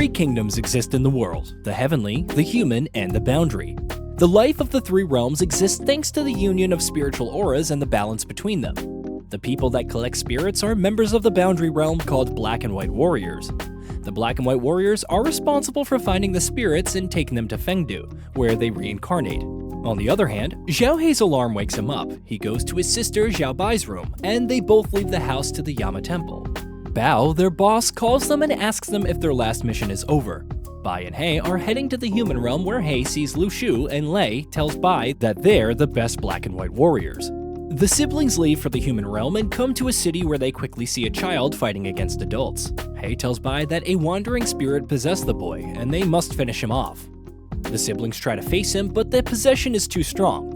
Three kingdoms exist in the world: the heavenly, the human, and the boundary. The life of the three realms exists thanks to the union of spiritual auras and the balance between them. The people that collect spirits are members of the boundary realm called Black and White Warriors. The Black and White Warriors are responsible for finding the spirits and taking them to Fengdu, where they reincarnate. On the other hand, Xiao Hei's alarm wakes him up. He goes to his sister Xiao Bai's room, and they both leave the house to the Yama Temple. Bao, their boss, calls them and asks them if their last mission is over. Bai and Hei are heading to the human realm where Hei sees Lu Shu, and Lei tells Bai that they're the best Black and White Warriors. The siblings leave for the human realm and come to a city where they quickly see a child fighting against adults. Hei tells Bai that a wandering spirit possessed the boy, and they must finish him off. The siblings try to face him, but the possession is too strong.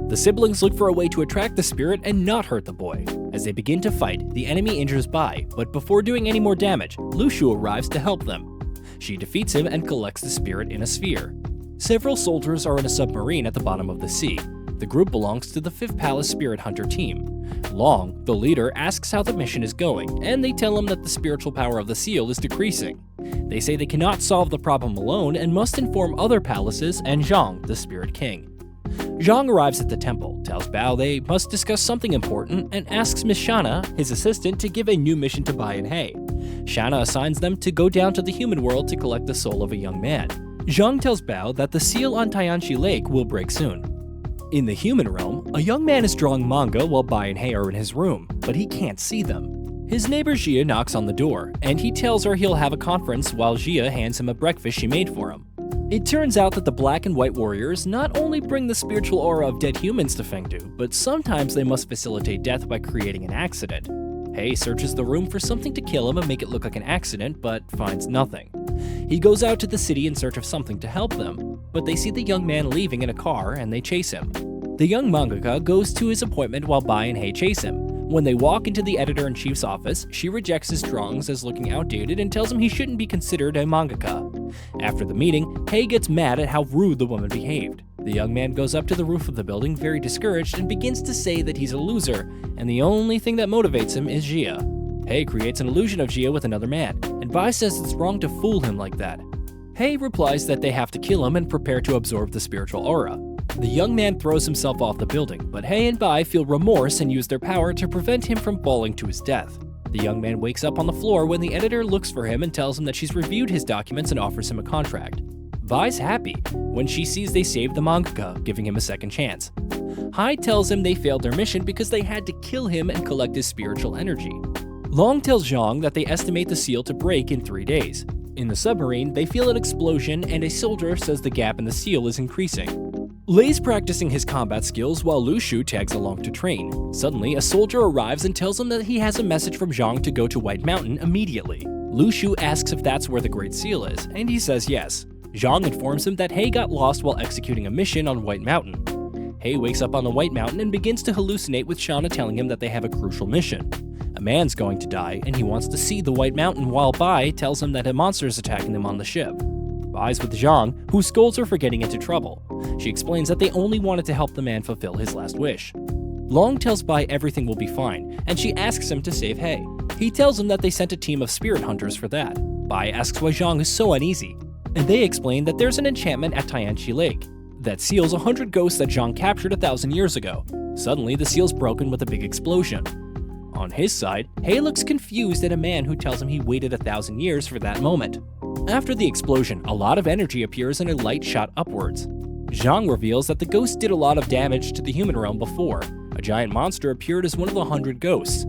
The siblings look for a way to attract the spirit and not hurt the boy. As they begin to fight, the enemy injures Bai, but before doing any more damage, Lu Shu arrives to help them. She defeats him and collects the spirit in a sphere. Several soldiers are in a submarine at the bottom of the sea. The group belongs to the 5th Palace Spirit Hunter team. Long, the leader, asks how the mission is going, and they tell him that the spiritual power of the seal is decreasing. They say they cannot solve the problem alone and must inform other palaces and Zhang, the Spirit King. Zhang arrives at the temple, tells Bao they must discuss something important, and asks Miss Shana, his assistant, to give a new mission to Bai and Hei. Shana assigns them to go down to the human world to collect the soul of a young man. Zhang tells Bao that the seal on Tianchi Lake will break soon. In the human realm, a young man is drawing manga while Bai and Hei are in his room, but he can't see them. His neighbor Jia knocks on the door, and he tells her he'll have a conference while Jia hands him a breakfast she made for him. It turns out that the Black and White Warriors not only bring the spiritual aura of dead humans to Fengdu, but sometimes they must facilitate death by creating an accident. Hei searches the room for something to kill him and make it look like an accident, but finds nothing. He goes out to the city in search of something to help them, but they see the young man leaving in a car and they chase him. The young mangaka goes to his appointment while Bai and Hei chase him. When they walk into the editor-in-chief's office, she rejects his drawings as looking outdated and tells him he shouldn't be considered a mangaka. After the meeting, Hei gets mad at how rude the woman behaved. The young man goes up to the roof of the building very discouraged and begins to say that he's a loser, and the only thing that motivates him is Jia. Hei creates an illusion of Jia with another man, and Bai says it's wrong to fool him like that. Hei replies that they have to kill him and prepare to absorb the spiritual aura. The young man throws himself off the building, but Hei and Bai feel remorse and use their power to prevent him from falling to his death. The young man wakes up on the floor when the editor looks for him and tells him that she's reviewed his documents and offers him a contract. Bai's happy when she sees they saved the mangaka, giving him a second chance. Hei tells him they failed their mission because they had to kill him and collect his spiritual energy. Long tells Zhang that they estimate the seal to break in 3 days. In the submarine, they feel an explosion and a soldier says the gap in the seal is increasing. Lei's practicing his combat skills while Lu Shu tags along to train. Suddenly, a soldier arrives and tells him that he has a message from Zhang to go to White Mountain immediately. Lu Shu asks if that's where the Great Seal is, and he says yes. Zhang informs him that Hei got lost while executing a mission on White Mountain. Hei wakes up on the White Mountain and begins to hallucinate with Shana telling him that they have a crucial mission. A man's going to die, and he wants to see the White Mountain while Bai tells him that a monster is attacking them on the ship. Bai's with Zhang, who scolds her for getting into trouble. She explains that they only wanted to help the man fulfill his last wish. Long tells Bai everything will be fine, and she asks him to save Hei. He tells him that they sent a team of spirit hunters for that. Bai asks why Zhang is so uneasy, and they explain that there's an enchantment at Tianchi Lake that seals 100 ghosts that Zhang captured 1,000 years ago. Suddenly, the seal's broken with a big explosion. On his side, Hei looks confused at a man who tells him he waited 1,000 years for that moment. After the explosion, a lot of energy appears and a light shot upwards. Zhang reveals that the ghost did a lot of damage to the human realm before. A giant monster appeared as one of the 100 ghosts.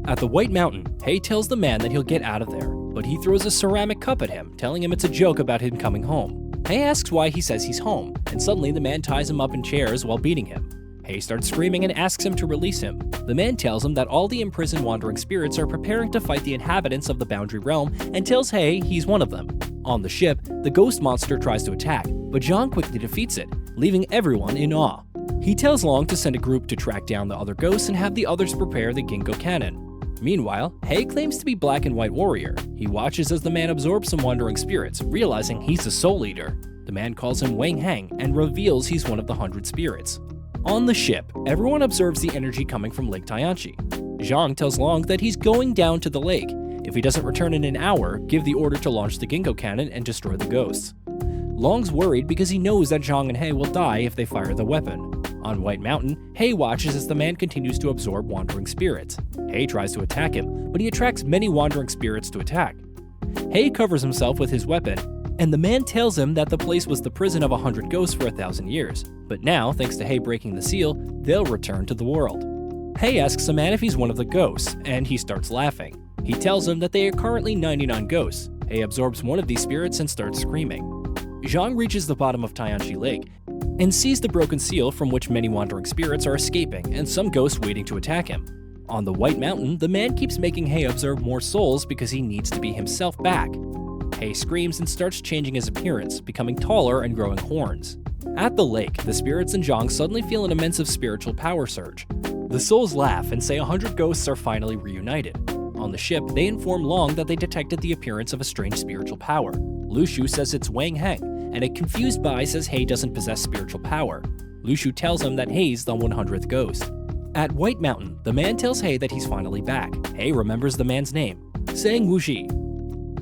At the White Mountain, Hei tells the man that he'll get out of there, but he throws a ceramic cup at him, telling him it's a joke about him coming home. Hei asks why he says he's home, and suddenly the man ties him up in chairs while beating him. Hei starts screaming and asks him to release him. The man tells him that all the imprisoned wandering spirits are preparing to fight the inhabitants of the Boundary Realm and tells Hei he's one of them. On the ship, the ghost monster tries to attack, but Zhang quickly defeats it, leaving everyone in awe. He tells Long to send a group to track down the other ghosts and have the others prepare the Ginkgo cannon. Meanwhile, Hei claims to be Black and White Warrior. He watches as the man absorbs some wandering spirits, realizing he's the soul eater. The man calls him Wang Hang and reveals he's one of the 100 spirits. On the ship, everyone observes the energy coming from Lake Tianchi. Zhang tells Long that he's going down to the lake. If he doesn't return in an hour, give the order to launch the Ginkgo cannon and destroy the ghosts. Long's worried because he knows that Zhang and Hei will die if they fire the weapon. On White Mountain, Hei watches as the man continues to absorb wandering spirits. Hei tries to attack him, but he attracts many wandering spirits to attack. Hei covers himself with his weapon, and the man tells him that the place was the prison of 100 ghosts for 1,000 years. But now, thanks to Hei breaking the seal, they'll return to the world. Hei asks the man if he's one of the ghosts, and he starts laughing. He tells him that they are currently 99 ghosts. Hei absorbs one of these spirits and starts screaming. Zhang reaches the bottom of Tianchi Lake and sees the broken seal from which many wandering spirits are escaping and some ghosts waiting to attack him. On the White Mountain, the man keeps making Hei absorb more souls because he needs to be himself back. Hei screams and starts changing his appearance, becoming taller and growing horns. At the lake, the spirits and Zhang suddenly feel an immense spiritual power surge. The souls laugh and say 100 ghosts are finally reunited. On the ship, they inform Long that they detected the appearance of a strange spiritual power. Lu Shu says it's Wang Heng, and a confused Bai says Hei doesn't possess spiritual power. Lu Shu tells him that Hei's the 100th ghost. At White Mountain, the man tells Hei that he's finally back. Hei remembers the man's name, Sang Wuxi.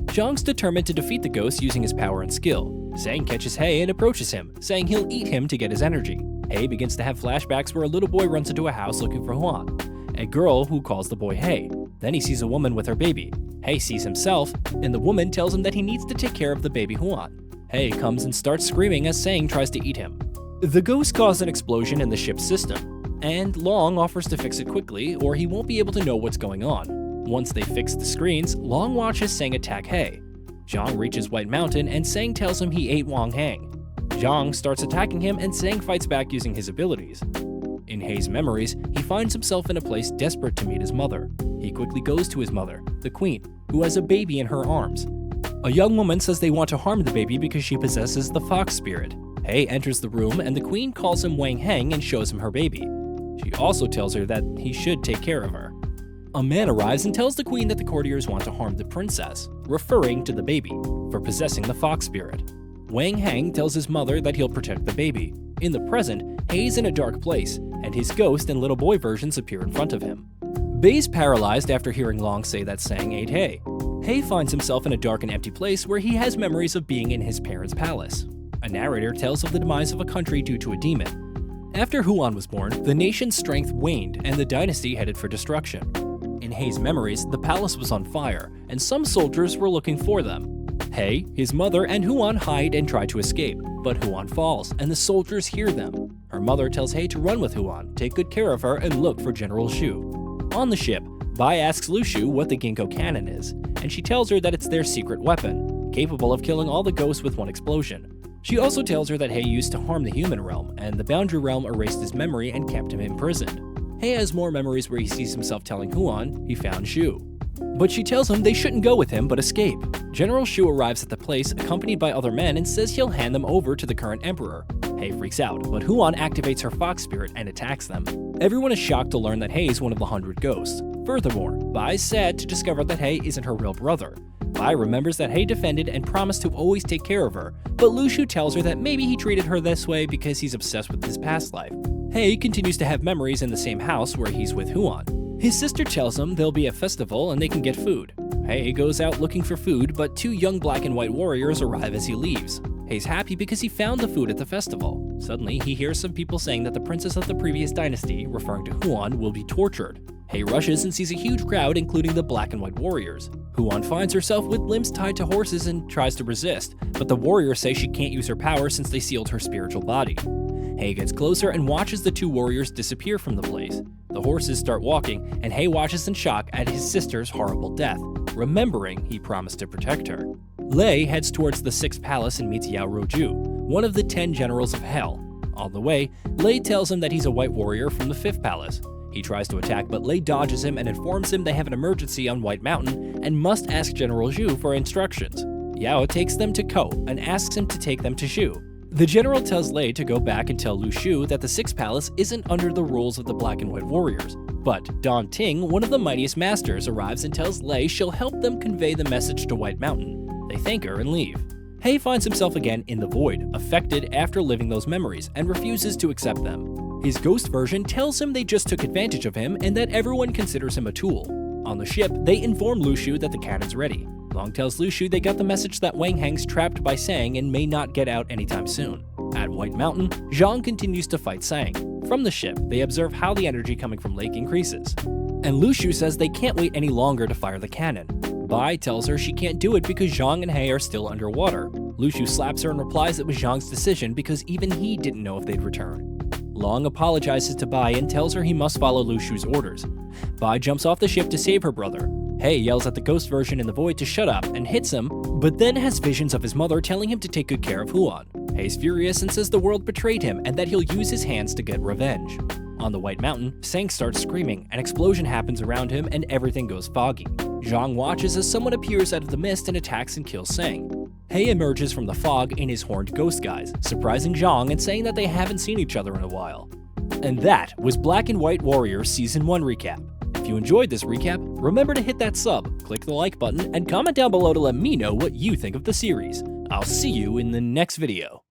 Zhang's determined to defeat the ghost using his power and skill. Sang catches Hei and approaches him, saying he'll eat him to get his energy. Hei begins to have flashbacks where a little boy runs into a house looking for Huan, a girl who calls the boy Hei. Then he sees a woman with her baby. Hei sees himself, and the woman tells him that he needs to take care of the baby Huan. Hei comes and starts screaming as Sang tries to eat him. The ghost cause an explosion in the ship's system, and Long offers to fix it quickly or he won't be able to know what's going on. Once they fix the screens, Long watches Sang attack Hei. Zhang reaches White Mountain and Sang tells him he ate Wang Heng. Zhang starts attacking him and Sang fights back using his abilities. In Hei's memories, he finds himself in a place desperate to meet his mother. He quickly goes to his mother, the queen, who has a baby in her arms. A young woman says they want to harm the baby because she possesses the fox spirit. Hei enters the room and the queen calls him Wang Heng and shows him her baby. She also tells her that he should take care of her. A man arrives and tells the queen that the courtiers want to harm the princess, referring to the baby, for possessing the fox spirit. Wang Heng tells his mother that he'll protect the baby. In the present, Hei's in a dark place, and his ghost and little boy versions appear in front of him. Bei's paralyzed after hearing Long say that Sang ate Hei. Hei finds himself in a dark and empty place where he has memories of being in his parents' palace. A narrator tells of the demise of a country due to a demon. After Huan was born, the nation's strength waned and the dynasty headed for destruction. In Hei's memories, the palace was on fire, and some soldiers were looking for them. Hei, his mother, and Huan hide and try to escape, but Huan falls, and the soldiers hear them. Her mother tells Hei to run with Huan, take good care of her, and look for General Shu. On the ship, Bai asks Lu Shu what the Ginkgo cannon is, and she tells her that it's their secret weapon, capable of killing all the ghosts with one explosion. She also tells her that Hei used to harm the human realm, and the boundary realm erased his memory and kept him imprisoned. Hei has more memories where he sees himself telling Huan he found Shu. But she tells him they shouldn't go with him but escape. General Shu arrives at the place accompanied by other men and says he'll hand them over to the current emperor. Hei freaks out, but Huan activates her fox spirit and attacks them. Everyone is shocked to learn that Hei is one of the 100 ghosts. Furthermore, Bai's sad to discover that Hei isn't her real brother. Bai remembers that Hei defended and promised to always take care of her, but Lu Shu tells her that maybe he treated her this way because he's obsessed with his past life. Hei continues to have memories in the same house where he's with Huan. His sister tells him there'll be a festival and they can get food. Hei goes out looking for food, but two young black and white warriors arrive as he leaves. Hei's happy because he found the food at the festival. Suddenly, he hears some people saying that the princess of the previous dynasty, referring to Huan, will be tortured. Hei rushes and sees a huge crowd, including the black and white warriors. Huan finds herself with limbs tied to horses and tries to resist, but the warriors say she can't use her power since they sealed her spiritual body. Hei gets closer and watches the two warriors disappear from the place. The horses start walking, and Hei watches in shock at his sister's horrible death, remembering he promised to protect her. Lei heads towards the 6th palace and meets Yao Roju, one of the 10 generals of Hell. On the way, Lei tells him that he's a white warrior from the 5th palace. He tries to attack, but Lei dodges him and informs him they have an emergency on White Mountain and must ask General Zhu for instructions. Yao takes them to Ko and asks him to take them to Shu. The general tells Lei to go back and tell Lu Shu that the 6th palace isn't under the rules of the black and white warriors. But Don Ting, one of the mightiest masters, arrives and tells Lei she'll help them convey the message to White Mountain. They thank her and leave. Hei finds himself again in the void, affected after living those memories, and refuses to accept them. His ghost version tells him they just took advantage of him and that everyone considers him a tool. On the ship, they inform Lushu that the cannon's ready. Long tells Lushu they got the message that Wang Heng's trapped by Sang and may not get out anytime soon. At White Mountain, Zhang continues to fight Sang. From the ship, they observe how the energy coming from Lake increases. And Lushu says they can't wait any longer to fire the cannon. Bai tells her she can't do it because Zhang and Hei are still underwater. Lushu slaps her and replies it was Zhang's decision because even he didn't know if they'd return. Long apologizes to Bai and tells her he must follow Lushu's orders. Bai jumps off the ship to save her brother. Hei yells at the ghost version in the void to shut up and hits him, but then has visions of his mother telling him to take good care of Huan. Hei's furious and says the world betrayed him and that he'll use his hands to get revenge. On the White Mountain, Sang starts screaming, an explosion happens around him and everything goes foggy. Zhang watches as someone appears out of the mist and attacks and kills Sang. Hei emerges from the fog in his horned ghost guise, surprising Zhang and saying that they haven't seen each other in a while. And that was Black and White Warrior Season 1 recap. If you enjoyed this recap, remember to hit that sub, click the like button, and comment down below to let me know what you think of the series. I'll see you in the next video.